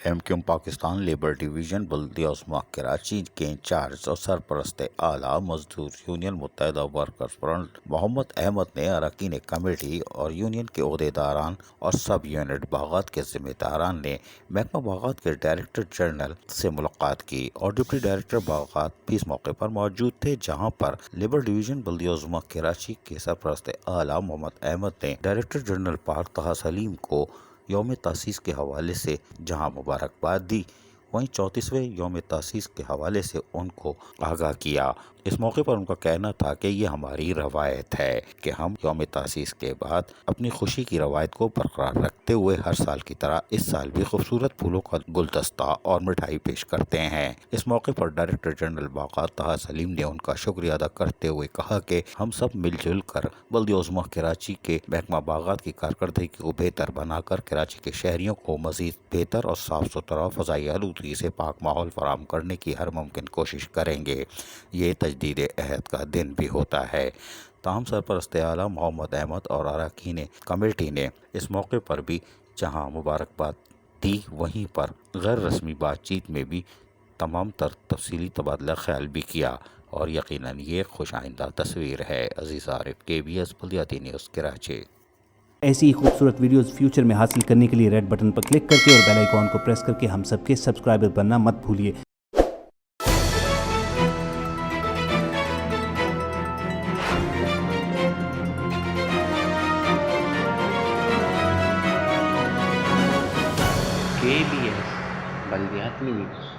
M Q M Pakistan labour division بلدیہ عظمیٰ کراچی کے انچارج اور سرپرست اعلیٰ مزدور یونین متحدہ ورکرز فرنٹ محمد احمد نے اراکین کمیٹی اور یونین کے عہدیداران اور سب یونٹ باغات کے ذمہ داران نے محکمہ باغات کے ڈائریکٹر جنرل سے ملاقات کی اور ڈپٹی ڈائریکٹر باغات بھی اس موقع پر موجود تھے، جہاں پر لیبر ڈویژن بلدیہ عظمیٰ کراچی کے سرپرست اعلیٰ محمد احمد نے ڈائریکٹر جنرل پارک طہ سلیم کو یوم تاسیس کے حوالے سے جہاں مبارکباد دی، وہیں 34ویں یوم تاسیس کے حوالے سے ان کو آگاہ کیا۔ اس موقع پر ان کا کہنا تھا کہ یہ ہماری روایت ہے کہ ہم یوم تاسیس کے بعد اپنی خوشی کی روایت کو برقرار رکھتے ہوئے ہر سال کی طرح اس سال بھی خوبصورت پھولوں کا گلدستہ اور مٹھائی پیش کرتے ہیں۔ اس موقع پر ڈائریکٹر جنرل باغات طہ سلیم نے ان کا شکریہ ادا کرتے ہوئے کہا کہ ہم سب مل جل کر بلدیہ عظمیٰ کراچی کے محکمہ باغات کی کارکردگی کو بہتر بنا کر کراچی کے شہریوں کو مزید بہتر اور صاف ستھرا فضائی آلودگی سے پاک ماحول فراہم کرنے کی ہر ممکن کوشش کریں گے۔ یہ تجدید عہد کا دن بھی ہوتا ہے۔ تاہم سرپرست اعلیٰ محمد احمد اور اراکین کمیٹی نے اس موقع پر بھی جہاں مبارکباد دی، وہیں پر غیر رسمی بات چیت میں بھی تمام تر تفصیلی تبادلہ خیال بھی کیا، اور یقیناً یہ خوش آئندہ تصویر ہے۔ عزیز عارف، KBS بلدیاتی نیوز کراچی۔ ایسی ہی خوبصورت ویڈیوز فیوچر میں حاصل کرنے کے لیے ریڈ بٹن پر کلک کر کے اور بیل آئیکن کو پریس کر کے ہم سب کے سبسکرائبر بننا مت بھولیے۔ KBS بلدیاتی نیوز۔